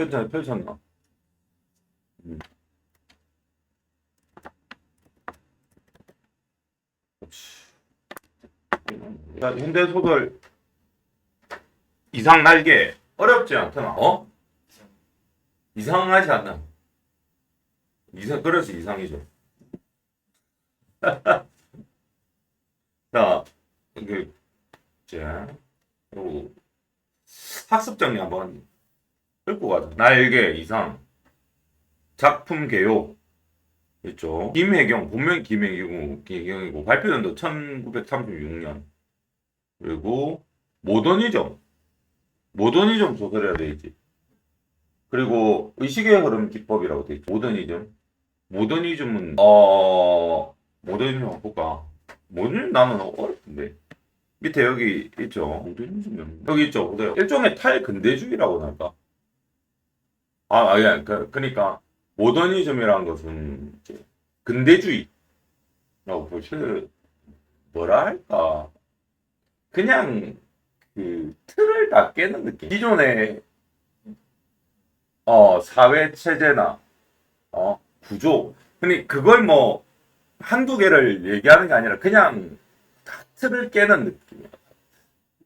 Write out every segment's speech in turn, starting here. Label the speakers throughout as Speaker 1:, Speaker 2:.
Speaker 1: 펼쳤나? 음. 자, 현대소설 이상 날개 어렵지 않더나? 어? 이상하지 않나? 그래서 이상이죠. 자, 자, 요 학습 정리 한번 읽고 가자. 날개 이상, 작품 개요. 있죠. 김혜경, 본명이 김혜경이고, 발표연도 1936년. 그리고, 모더니즘 소설이라 되어있지. 그리고, 의식의 흐름 기법이라고 되어있지. 모더니즘은, 모더니즘 한번 볼까? 모더니즘 나는 어렵던데. 밑에 여기 있죠. 모더니즘 여기 있죠. 일종의 탈근대주의라고 할까? 예. 그러니까, 모더니즘이라는 것은, 이제 근대주의라고 보실, 뭐라 할까. 그냥, 틀을 다 깨는 느낌. 기존의, 사회 체제나, 구조. 근데 그걸 뭐, 한두 개를 얘기하는 게 아니라 그냥 다 틀을 깨는 느낌이야.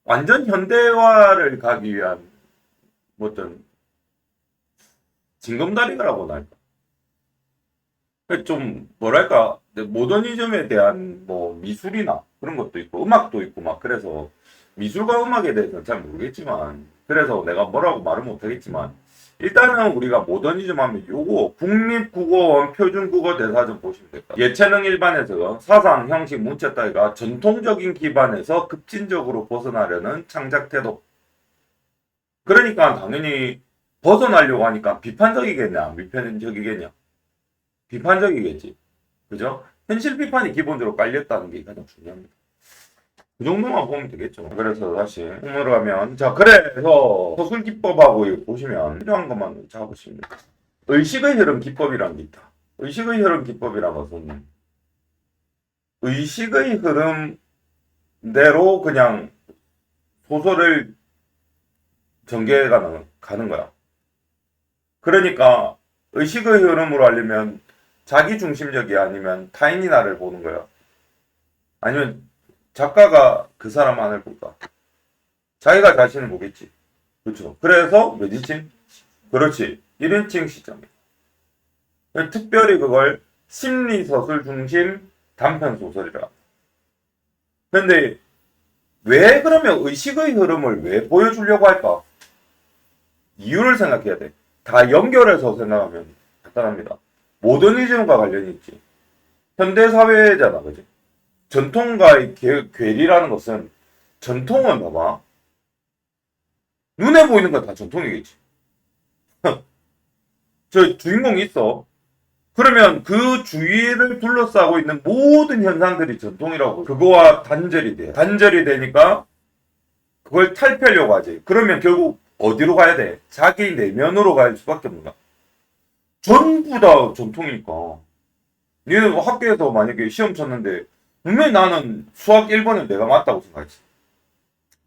Speaker 1: 완전 현대화를 가기 위한, 뭐 어떤, 징검다리라고나 할까. 좀 뭐랄까 모더니즘에 대한 뭐 미술이나 그런 것도 있고 음악도 있고 막 그래서 미술과 음악에 대해서는 잘 모르겠지만 그래서 내가 뭐라고 말을 못하겠지만 일단은 우리가 모더니즘 하면 요거 국립국어원 표준국어 대사전 보시면 될까. 예체능 일반에서 사상, 형식, 문체 따위가 전통적인 기반에서 급진적으로 벗어나려는 창작 태도. 그러니까 당연히 벗어나려고 하니까 비판적이겠냐 비판적이겠냐 비판적이겠지. 그죠? 현실 비판이 기본적으로 깔렸다는 게 가장 중요합니다. 그 정도만 보면 되겠죠. 그래서 다시 홈으로 가면 자 그래서 서술 기법하고 보시면 필요한 것만 잡으시면 됩니다. 의식의 흐름 기법이라는 게 있다. 의식의 흐름 기법이라는 것은 의식의 흐름대로 그냥 소설을 전개해 가는 거야. 그러니까 의식의 흐름으로 하려면 자기중심적이 아니면 타인이 나를 보는 거야. 아니면 작가가 그 사람만을 볼까? 자기가 자신을 보겠지. 그렇죠. 그래서 몇 인칭? 그렇지. 1인칭 시점이야. 특별히 그걸 심리서술 중심 단편소설이라. 근데 왜 그러면 의식의 흐름을 왜 보여주려고 할까? 이유를 생각해야 돼. 다 연결해서 생각하면 간단합니다. 모더니즘과 관련이 있지. 현대사회잖아, 그지? 전통과의 괴리라는 것은 전통은 봐봐. 눈에 보이는 건 다 전통이겠지. 저 주인공이 있어. 그러면 그 주위를 둘러싸고 있는 모든 현상들이 전통이라고. 그거와 단절이 돼. 단절이 되니까 그걸 탈피하려고 하지. 그러면 결국 어디로 가야 돼? 자기 내면으로 갈 수밖에 없는 거야. 전부 다 전통이니까. 니는 학교에서 만약에 시험 쳤는데 분명히 나는 수학 1번은 내가 맞다고 생각했어.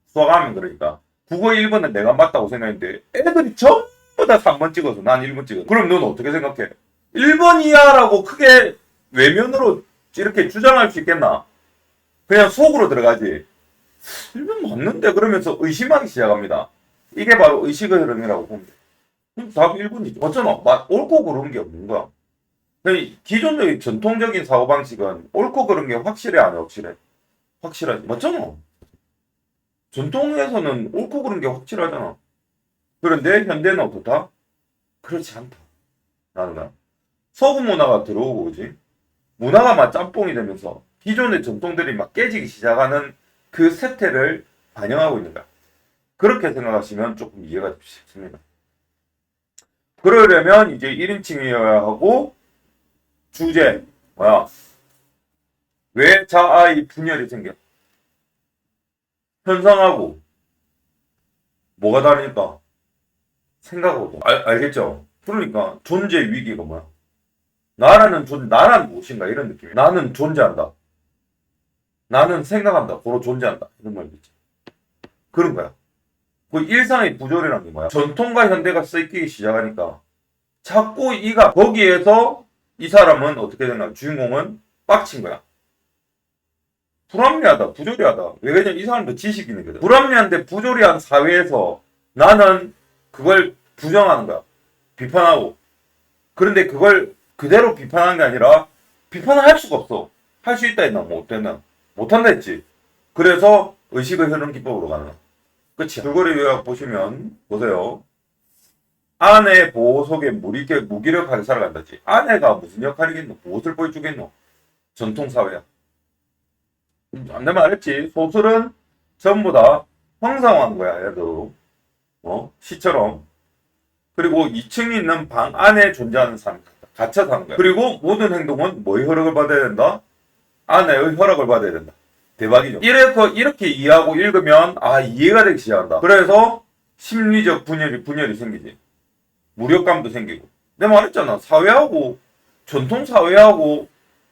Speaker 1: 수학하면 그러니까. 국어 1번은 내가 맞다고 생각했는데 애들이 전부 다 3번 찍어서 난 1번 찍었어. 그럼 너는 어떻게 생각해? 1번 이하라고 크게 외면으로 이렇게 주장할 수 있겠나? 그냥 속으로 들어가지. 1번 맞는데? 그러면서 의심하기 시작합니다. 이게 바로 의식의 흐름이라고 보면 돼. 그럼 답이 1번이죠. 어쩌나? 옳고 그른 게 없는 거야. 기존의 전통적인 사고방식은 옳고 그른 게 확실해, 안 확실해? 확실하지. 맞잖아. 전통에서는 옳고 그른 게 확실하잖아. 그런데 현대는 어떻다? 그렇지 않다. 라는 거야. 서구 문화가 들어오고, 그지? 문화가 막 짬뽕이 되면서 기존의 전통들이 막 깨지기 시작하는 그 세태를 반영하고 있는 거야. 그렇게 생각하시면 조금 이해가 쉽습니다. 그러려면 이제 1인칭이어야 하고, 주제, 뭐야? 왜 자아의 분열이 생겨? 현상하고, 뭐가 다르니까? 생각하고. 알겠죠? 그러니까, 존재 위기가 뭐야? 나란 무엇인가? 이런 느낌. 나는 존재한다. 나는 생각한다. 고로 존재한다. 이런 말이지. 그런 거야. 그 일상의 부조리라는 게 뭐야? 전통과 현대가 섞이기 시작하니까 자꾸 이가 거기에서 이 사람은 어떻게 되나? 주인공은 빡친 거야. 불합리하다, 부조리하다. 왜냐면 이 사람도 지식이 있는 거든. 불합리한데 부조리한 사회에서 나는 그걸 부정하는 거야. 비판하고. 그런데 그걸 그대로 비판하는 게 아니라 비판을 할 수가 없어. 할 수 있다 했나? 뭐 어땠나? 못한다 했지. 그래서 의식의 흐름 기법으로 가는 거야. 끝이야. 줄거리 요약 보시면 보세요. 아내 보호 속에 무기력하게 살아간다지. 아내가 무슨 역할이겠노? 무엇을 보여주겠노? 전통사회야. 내 말했지. 소설은 전부 다 형상화한 거야. 얘도 시처럼. 그리고 2층에 있는 방 안에 존재하는 사람 갇혀 사는 거야. 그리고 모든 행동은 뭐의 허락을 받아야 된다? 아내의 허락을 받아야 된다. 대박이죠. 이렇게 이해하고 읽으면 이해가 되기 시작한다. 그래서 심리적 분열이 생기지. 무력감도 생기고. 내가 말했잖아. 사회하고 전통 사회하고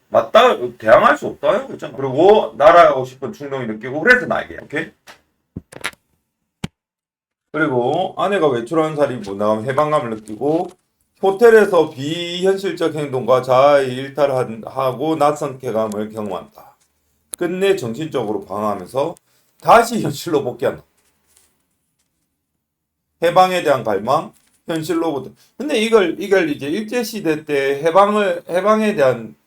Speaker 1: 맞다 대항할 수 없다 했잖아. 그리고 날아가고 싶은 충동이 느끼고 그래서 나에게. 오케이? 그리고 아내가 외출하는 살이 못나가면 해방감을 느끼고 호텔에서 비현실적 행동과 자아의 일탈하고 낯선 쾌감을 경험한다. 끝내 정신적으로 방황하면서 다시 현실로 복귀한다. 해방에 대한 갈망, 현실로부터. 근데 이걸 이제 일제시대 때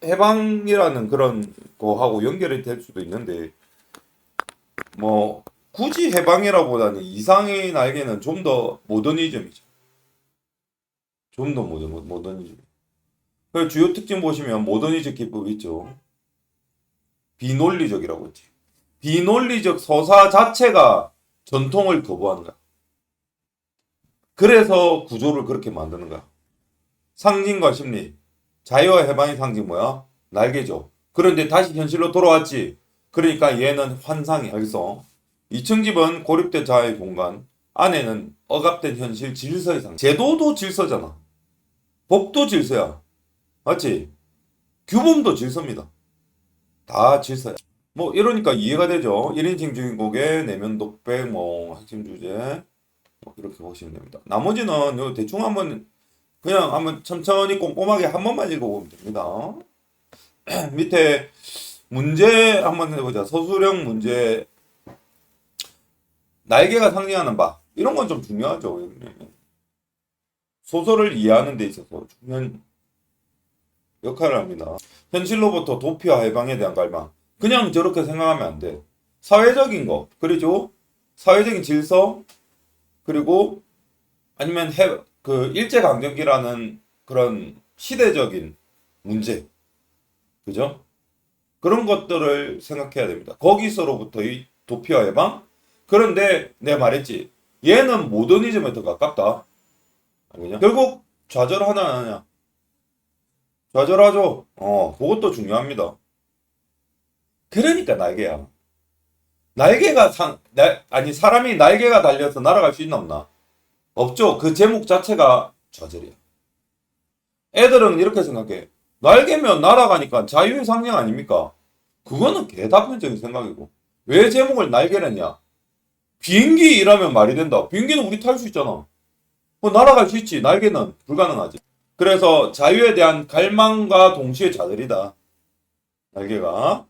Speaker 1: 해방이라는 그런 거하고 연결이 될 수도 있는데, 뭐, 굳이 해방이라보다는 이상의 날개는 좀 더 모더니즘이죠. 좀 더 모더니즘. 그 주요 특징 보시면 모더니즘 기법이 있죠. 비논리적이라고 했지. 비논리적 서사 자체가 전통을 거부하는 거야. 그래서 구조를 그렇게 만드는 거야. 상징과 심리. 자유와 해방의 상징 뭐야? 날개죠. 그런데 다시 현실로 돌아왔지. 그러니까 얘는 환상이야. 알겠어? 2층 집은 고립된 자아의 공간. 안에는 억압된 현실 질서의 상징. 제도도 질서잖아. 법도 질서야. 맞지? 규범도 질서입니다. 다 질서야. 뭐 이러니까 이해가 되죠. 1인칭 주인공의 내면 독백, 핵심 주제 이렇게 보시면 됩니다. 나머지는 요 대충 그냥 한번 천천히 꼼꼼하게 한 번만 읽어보면 됩니다. 밑에 문제 한번 해보자. 서술형 문제. 날개가 상징하는 바. 이런 건 좀 중요하죠. 소설을 이해하는 데 있어서 중요한 역할을 합니다. 현실로부터 도피와 해방에 대한 갈망. 그냥 저렇게 생각하면 안 돼. 사회적인 거. 그렇죠? 사회적인 질서. 그리고 아니면 일제강점기라는 그런 시대적인 문제. 그죠? 그런 것들을 생각해야 됩니다. 거기서로부터의 도피와 해방? 그런데 내가 말했지. 얘는 모더니즘에 더 가깝다. 아니냐? 결국 좌절하나 안 하냐? 좌절하죠. 그것도 중요합니다. 그러니까 날개야. 사람이 날개가 달려서 날아갈 수 있나 없나? 없죠. 그 제목 자체가 좌절이야. 애들은 이렇게 생각해. 날개면 날아가니까 자유의 상징 아닙니까? 그거는 개다편적인 생각이고. 왜 제목을 날개를 했냐? 비행기라면 말이 된다. 비행기는 우리 탈 수 있잖아. 날아갈 수 있지. 날개는 불가능하지. 그래서 자유에 대한 갈망과 동시에 좌절이다. 날개가.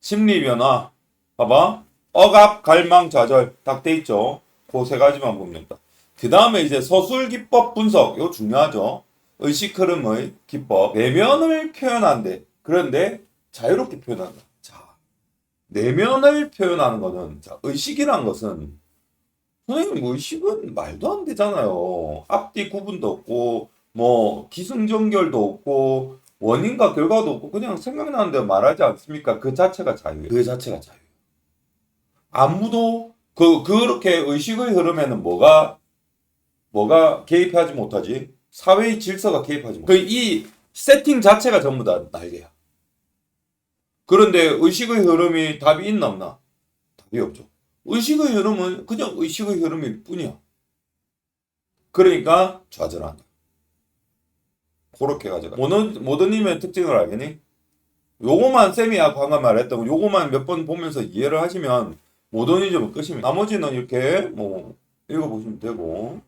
Speaker 1: 심리 변화. 봐봐. 억압, 갈망, 좌절 딱 돼 있죠. 그 세 가지만 보면 됩니다. 그 다음에 이제 서술 기법 분석. 이거 중요하죠. 의식 흐름의 기법. 내면을 표현한대. 그런데 자유롭게 표현한다. 자, 내면을 표현하는 거는, 의식이란 것은, 선생님, 의식은 말도 안 되잖아요. 앞뒤 구분도 없고, 기승전결도 없고, 원인과 결과도 없고, 그냥 생각나는 대로 말하지 않습니까? 그 자체가 자유예요. 그 자체가 자유. 아무도, 그렇게 의식의 흐름에는 뭐가 개입하지 못하지? 사회의 질서가 개입하지 못하지. 이 세팅 자체가 전부 다 날개야. 그런데 의식의 흐름이 답이 있나 없나? 답이 없죠. 의식의 흐름은 그냥 의식의 흐름일 뿐이야. 그러니까 좌절한다. 그렇게 가져가. 모더니즘의 특징을 알겠니? 요거만 쌤이 방금 말했던 요거만 몇 번 보면서 이해를 하시면 모더니즘은 끝입니다. 나머지는 이렇게 뭐 읽어보시면 되고.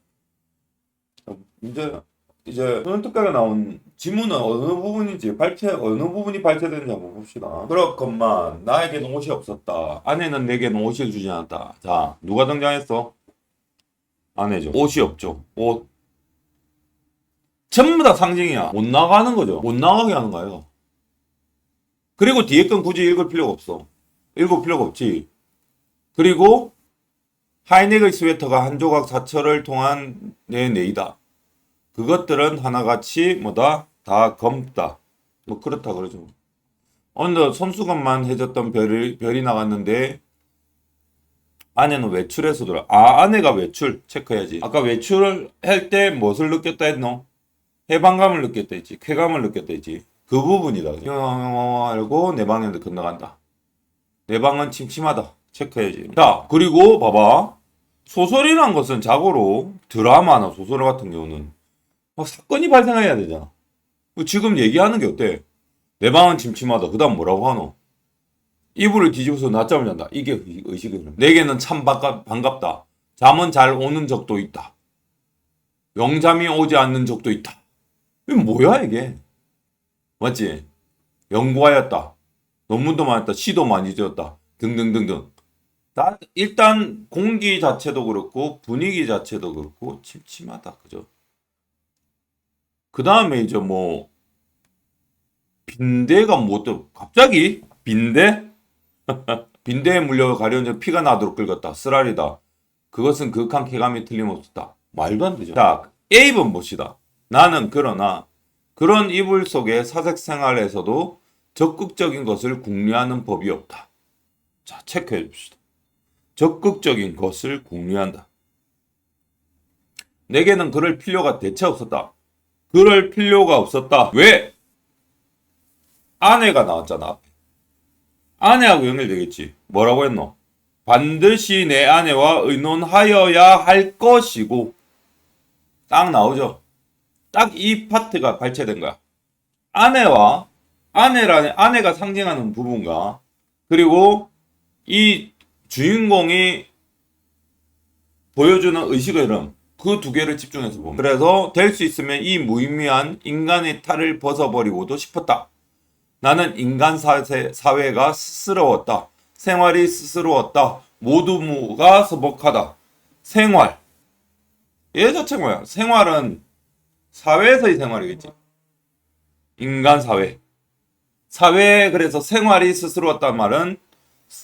Speaker 1: 이제 손특가가 나온 지문은 어느 부분인지 어느 부분이 발췌되는지 한번 봅시다. 그렇건만 나에게는 옷이 없었다. 아내는 내게는 옷을 주지 않았다. 자, 누가 등장했어? 아내죠. 옷이 없죠. 옷. 전부 다 상징이야. 못 나가는 거죠. 못 나가게 하는 거예요. 그리고 뒤에 건 굳이 읽을 필요가 없어. 읽을 필요가 없지. 그리고 하이넥의 스웨터가 한 조각 사철을 통한 내 네이다. 그것들은 하나같이 뭐다? 다 검다. 뭐 그렇다 그러죠. 근데 손수건만 해줬던 별이 나갔는데 아내는 외출해서 돌아. 아내가 외출 체크해야지. 아까 외출할 때 무엇을 느꼈다 했노? 해방감을 느꼈다 했지. 쾌감을 느꼈다 했지. 그 부분이다. 알고 내 방에 건너간다. 내 방은 침침하다. 체크해야지. 자, 그리고 봐봐. 소설이란 것은 자고로 드라마나 소설 같은 경우는 막 사건이 발생해야 되잖아. 지금 얘기하는 게 어때? 내 방은 침침하다. 그 다음 뭐라고 하노? 이불을 뒤집어서 낮잠을 잔다. 이게 의식의 흐름. 내게는 참 반갑다. 잠은 잘 오는 적도 있다. 영잠이 오지 않는 적도 있다. 이게 뭐야 이게? 맞지? 연구하였다. 논문도 많았다. 시도 많이 지었다. 등등등등. 일단 공기 자체도 그렇고 분위기 자체도 그렇고 침침하다. 그죠? 그 다음에 이제 뭐 빈대가 또 갑자기 빈대? 빈대에 물려 가려운 피가 나도록 긁었다. 쓰라리다. 그것은 극한 쾌감이 틀림없었다. 말도 안 되죠. 자, A번 봅시다. 나는 그러나 그런 이불 속의 사색 생활에서도 적극적인 것을 궁리하는 법이 없다. 자, 체크해 봅시다. 적극적인 것을 궁리한다. 내게는 그럴 필요가 대체 없었다. 그럴 필요가 없었다. 왜? 아내가 나왔잖아. 앞에. 아내하고 연결되겠지. 뭐라고 했노? 반드시 내 아내와 의논하여야 할 것이고 딱 나오죠. 딱 이 파트가 발췌된 거야. 아내가 상징하는 부분과 그리고 이 주인공이 보여주는 의식의 흐름 그 두 개를 집중해서 봅니다. 그래서 될 수 있으면 이 무의미한 인간의 탈을 벗어버리고도 싶었다. 나는 인간 사회가 스스러웠다. 생활이 스스로웠다. 모두가 서먹하다. 생활. 얘 자체가 뭐야? 생활은 사회에서의 생활이겠지. 인간 사회. 사회에 그래서 생활이 스스로웠단 말은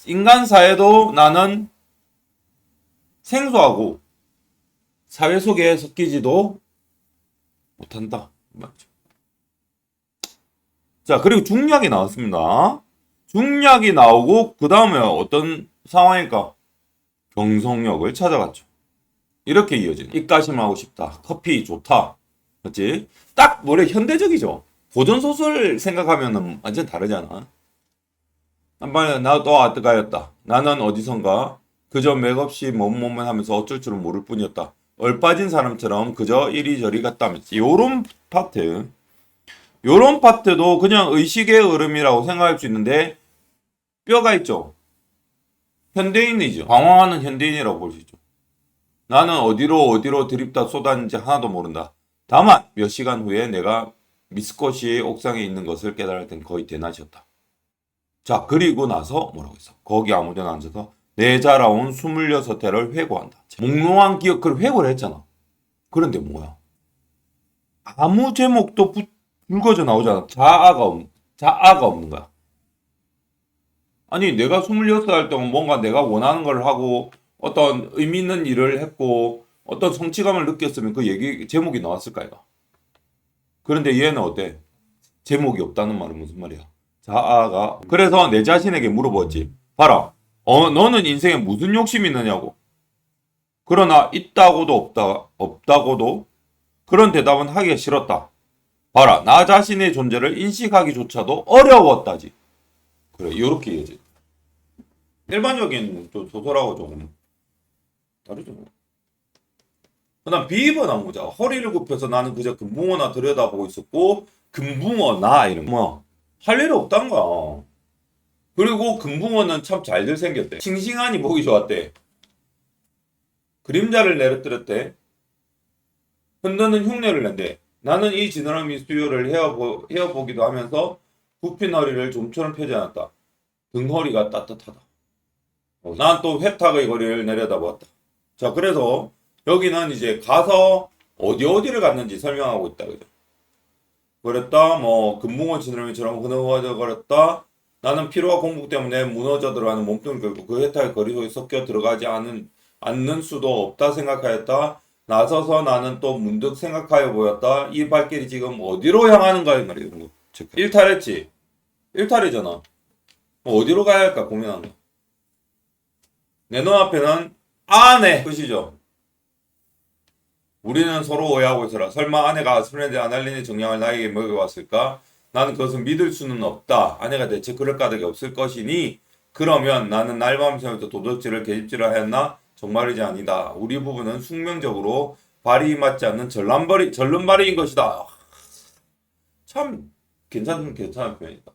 Speaker 1: 인간 사회도 나는 생소하고 사회 속에 섞이지도 못한다. 맞죠. 자, 그리고 중략이 나왔습니다. 중략이 나오고 그 다음에 어떤 상황일까? 경성역을 찾아갔죠. 이렇게 이어지는. 입가심하고 싶다. 커피 좋다. 맞지? 딱 뭐래 현대적이죠. 고전소설 생각하면은 완전 다르잖아. 한번에 나도 아뜨가였다. 나는 어디선가 그저 맥없이 몸몸만 하면서 어쩔 줄은 모를 뿐이었다. 얼빠진 사람처럼 그저 이리저리 갔다면서. 요런 파트도 그냥 의식의 흐름이라고 생각할 수 있는데 뼈가 있죠. 현대인이죠. 방황하는 현대인이라고 볼 수 있죠. 나는 어디로 드립다 쏟았는지 하나도 모른다. 다만 몇 시간 후에 내가 미스코시의 옥상에 있는 것을 깨달을 땐 거의 대낮이었다. 자, 그리고 나서 뭐라고 했어? 거기 아무데나 앉아서 내 자라온 26회를 회고한다. 몽롱한 기억, 그걸 회고를 했잖아. 그런데 뭐야? 아무 제목도 불거져 나오잖아. 자아가 없는 거야. 아니, 내가 26살 동안 뭔가 내가 원하는 걸 하고 어떤 의미 있는 일을 했고 어떤 성취감을 느꼈으면 그 제목이 나왔을까, 이거. 그런데 얘는 어때? 제목이 없다는 말은 무슨 말이야? 자아가. 그래서 내 자신에게 물어보았지. 봐라. 너는 인생에 무슨 욕심이 있느냐고. 그러나 있다고도 없다고도 그런 대답은 하기가 싫었다. 봐라. 나 자신의 존재를 인식하기조차도 어려웠다지. 그래. 요렇게 이어지. 일반적인 소설하고 조금 다르죠. 그 다음 B번 나온 거죠. 허리를 굽혀서 나는 그저 금붕어나 들여다보고 있었고 금붕어나 이런 뭐 할 일이 없단 거야. 그리고 금붕어는 참 잘들 생겼대. 싱싱하니 보기 좋았대. 그림자를 내려뜨렸대. 흔드는 흉내를 낸대. 나는 이 지느러미 수요를 헤어보기도 하면서 굽힌 허리를 좀처럼 펴지 않았다. 등허리가 따뜻하다. 난 또 회탁의 거리를 내려다보았다. 자, 그래서 여기는 이제 가서 어디를 갔는지 설명하고 있다. 그죠? 그랬다. 뭐 금붕어 지느러미처럼 흐느거렸다. 나는 피로와 공복 때문에 무너져 들어가는 몸뚱이를 끌고 그 회탁의 거리 속에 섞여 들어가지 않는 수도 없다 생각하였다. 나서서 나는 또 문득 생각하여 보였다. 이 발길이 지금 어디로 향하는가 이 말이야. 이런 거 체크. 일탈했지. 일탈이잖아. 어디로 가야 할까 고민하는 거야. 내 눈앞에는 아내 끝이죠. 우리는 서로 오해하고 있어라. 설마 아내가 술에 대한 아날린의 정량을 나에게 먹여왔을까? 나는 그것을 믿을 수는 없다. 아내가 대체 그럴 까닭이 없을 것이니 그러면 나는 날밤 새면서 도둑질을 계집질을 하였나? 정말이지 아니다. 우리 부부는 숙명적으로 발이 맞지 않는 절름발이인 것이다. 참 괜찮은 표현이다.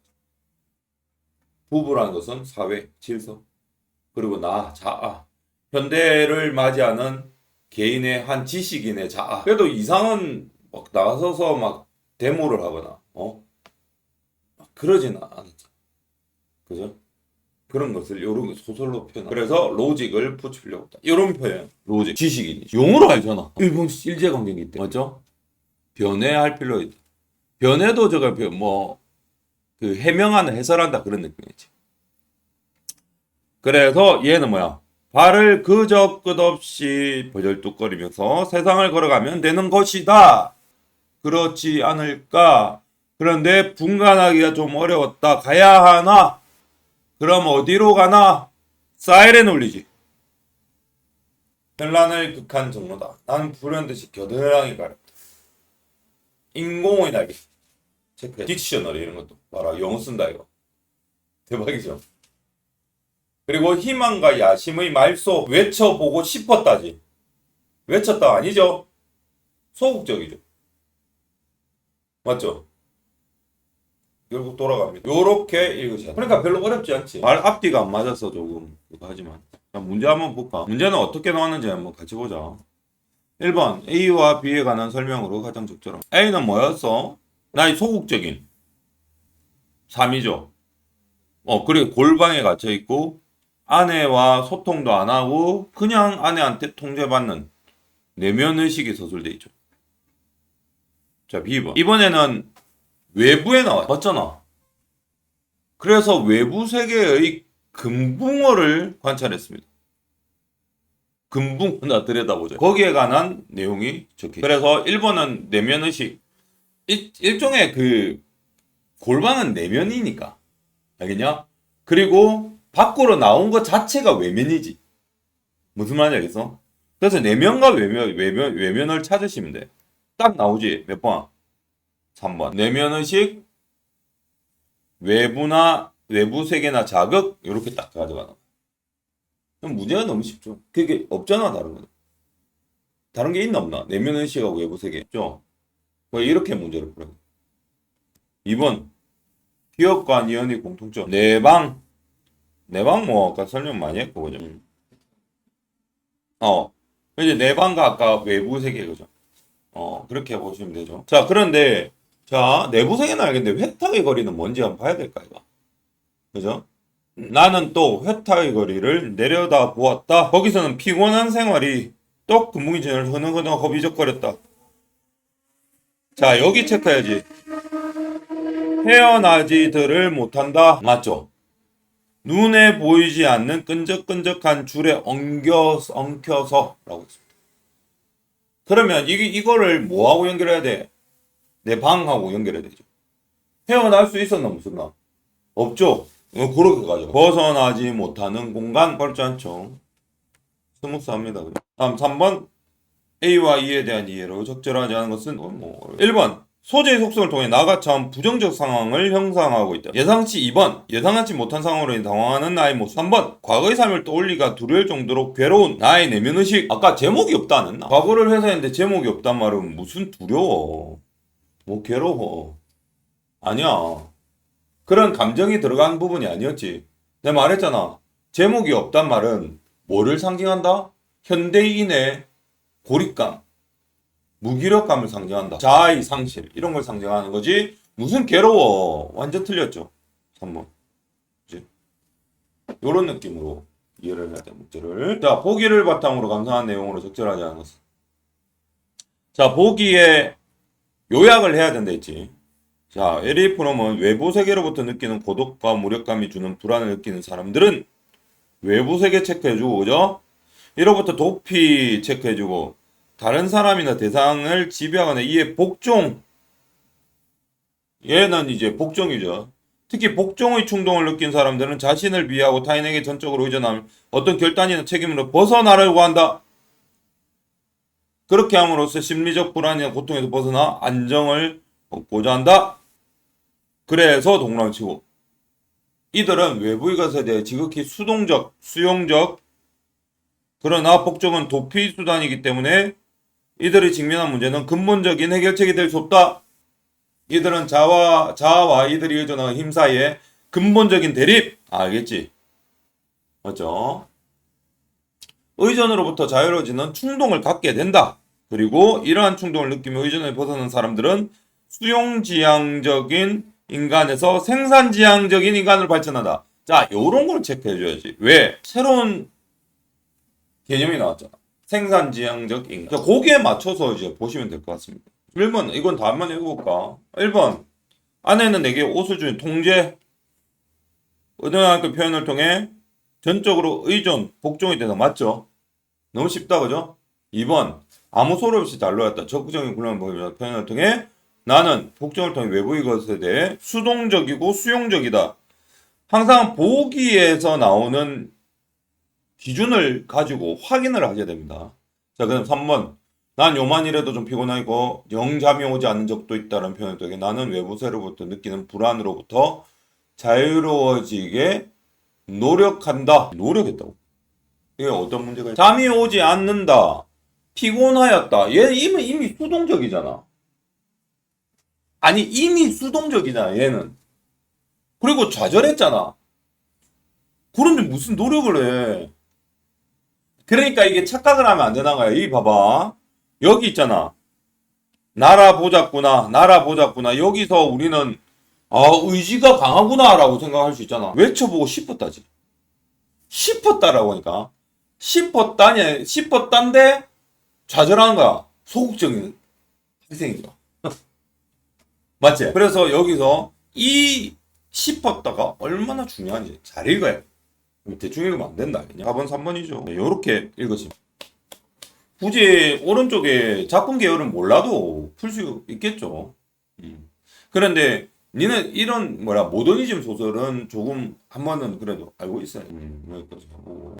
Speaker 1: 부부라는 것은 사회, 질서, 그리고 자아. 현대를 맞이하는 개인의 한 지식인의 자아. 그래도 이상은 막 나서서 막 데모를 하거나, 그러진 않았죠. 그죠? 그런 것을 요런 소설로 표현. 그래서 로직을 붙이려고 했다. 이런 표현. 로직. 지식인. 용어로 알잖아. 일본 일제강점기 때. 맞죠? 변해할 필요 있다. 변해도 해명하는 해설한다 그런 느낌이지. 그래서 얘는 뭐야? 발을 그저 끝없이 버절뚝거리면서 세상을 걸어가면 되는 것이다. 그렇지 않을까? 그런데 분간하기가 좀 어려웠다. 가야 하나? 그럼 어디로 가나? 사이렌 울리지. 현란을 극한 정로다. 나는 불현듯이 겨드랑이 가렸다. 인공의 날개. 체크해. 딕셔너리 이런 것도 봐라. 영어 쓴다 이거. 대박이죠. 그리고 희망과 야심의 말소 외쳐보고 싶었다지. 외쳤다 아니죠? 소극적이죠. 맞죠? 결국 돌아갑니다. 요렇게 읽으셔야 돼. 그러니까 별로 어렵지 않지. 말 앞뒤가 안 맞아서 조금 그거 하지만. 자, 문제 한번 볼까? 문제는 어떻게 나왔는지 한번 같이 보자. 1번 A와 B에 관한 설명으로 가장 적절한. A는 뭐였어? 나의 소극적인 3이죠. 그리고 골방에 갇혀 있고 아내와 소통도 안 하고 그냥 아내한테 통제받는 내면의식이 서술돼 있죠. 자, B번. 이번에는 외부에 나와. 맞잖아. 그래서 외부 세계의 금붕어를 관찰했습니다. 금붕어나 들여다보자. 거기에 관한 내용이 적혀. 그래서 1번은 내면의식. 일종의 그 골방은 내면이니까. 알겠냐? 그리고 밖으로 나온 것 자체가 외면이지. 무슨 말인지 알겠어? 그래서 내면과 외면을 찾으시면 돼. 딱 나오지. 몇 번? 3번. 내면의식, 외부 세계나 자극, 이렇게 딱 가져가는. 문제가 너무 쉽죠. 그게 없잖아, 다른 거. 다른 게 있나 없나? 내면의식하고 외부 세계. 있죠? 이렇게 문제를 풀어요. 2번. 기업과 니은의 공통점. 내방 아까 설명 많이 했고, 그죠? 이제 내방과 아까 외부 세계, 그죠? 그렇게 보시면 되죠. 자, 그런데, 내부 세계는 알겠는데, 회탁의 거리는 뭔지 한번 봐야 될까, 이거? 그죠? 나는 또 회탁의 거리를 내려다 보았다. 거기서는 피곤한 생활이 또 금붕이 진을 흐느흐느 허비적거렸다. 자, 여기 체크해야지. 헤어나지들을 못한다. 맞죠? 눈에 보이지 않는 끈적끈적한 줄에 엉켜서 라고 했습니다. 그러면 이거를 뭐하고 연결해야 돼? 내 방하고 연결해야 되죠. 헤어날 수 있었나 없었나? 없죠? 그렇게 가죠. 벗어나지 못하는 공간 어렵지 않죠. 스무스합니다. 다음 3번 A와 E에 대한 이해로 적절하지 않은 것은 1번 소재의 속성을 통해 나가 처음 부정적 상황을 형상화하고 있다. 예상치 2번 예상하지 못한 상황으로 인해 당황하는 나의 모습. 3번 과거의 삶을 떠올리기가 두려울 정도로 괴로운 나의 내면의식. 아까 제목이 없다 안 했나? 과거를 회사했는데 제목이 없단 말은 무슨 두려워. 뭐 괴로워. 아니야. 그런 감정이 들어간 부분이 아니었지. 내가 말했잖아. 제목이 없단 말은 뭐를 상징한다? 현대인의 고립감, 무기력감을 상징한다. 자아의 상실, 이런 걸 상징하는 거지. 무슨 괴로워. 완전 틀렸죠. 3번. 그치? 요런 느낌으로 이해를 해야 돼, 문제를. 자, 보기를 바탕으로 감상한 내용으로 적절하지 않은 것은. 자, 보기에 요약을 해야 된다 했지. 자, 에리 프롬은 외부 세계로부터 느끼는 고독과 무력감이 주는 불안을 느끼는 사람들은 외부 세계 체크해주고, 그죠? 이로부터 도피 체크해주고, 다른 사람이나 대상을 지배하거나 이에 복종. 얘는 이제 복종이죠. 특히 복종의 충동을 느낀 사람들은 자신을 비하하고 타인에게 전적으로 의존하며 어떤 결단이나 책임으로 벗어나려고 한다. 그렇게 함으로써 심리적 불안이나 고통에서 벗어나 안정을 얻고자 한다. 그래서 동그라미 치고, 이들은 외부의 것에 대해 지극히 수동적, 수용적, 그러나 복종은 도피 수단이기 때문에 이들이 직면한 문제는 근본적인 해결책이 될 수 없다. 이들은 자아와 이들이 의존하는 힘 사이에 근본적인 대립. 알겠지? 맞죠? 의존으로부터 자유로워지는 충동을 갖게 된다. 그리고 이러한 충동을 느끼며 의존에 벗어난 사람들은 수용지향적인 인간에서 생산지향적인 인간으로 발전한다. 자, 요런 걸 체크해줘야지. 왜? 새로운 개념이 나왔잖아. 생산지향적 인간. 자, 거기에 맞춰서 이제 보시면 될 것 같습니다. 1번, 이건 다 한번 읽어볼까? 1번, 아내는 내게 옷을 주는 통제, 의존하는 표현을 통해 전적으로 의존, 복종이 되다. 맞죠? 너무 쉽다, 그죠? 2번, 아무 소리 없이 잘 놀았다. 적극적인 굴러는 표현을 통해 나는 복종을 통해 외부의 것에 대해 수동적이고 수용적이다. 항상 보기에서 나오는 기준을 가지고 확인을 하게 됩니다. 자, 그럼 3번. 난 요만이라도 좀 피곤하고 영 잠이 오지 않는 적도 있다는 표현을 통해 나는 외부세로부터 느끼는 불안으로부터 자유로워지게 노력한다. 노력했다고. 이게 어떤 문제가 있어? 잠이 오지 않는다. 피곤하였다. 얘 이미 수동적이잖아. 아니, 이미 수동적이잖아, 얘는. 그리고 좌절했잖아. 그런데 무슨 노력을 해. 그러니까 이게 착각을 하면 안 되는 거야. 이 봐봐. 여기 있잖아. 나라 보자꾸나. 여기서 우리는 의지가 강하구나라고 생각할 수 있잖아. 외쳐보고 싶었다지. 싶었다라고 하니까. 싶었단데 좌절하는 거야. 소극적인 희생이죠. 맞지? 그래서 여기서 이 싶었다가 얼마나 중요한지 잘 읽어야 돼. 대충 읽으면 안 된다. 4번, 3번이죠. 요렇게 읽으시면. 굳이 오른쪽에 작품 계열은 몰라도 풀 수 있겠죠. 그런데 니는 이런 모더니즘 소설은 조금 한 번은 그래도 알고 있어야 돼. 여기까지 하고.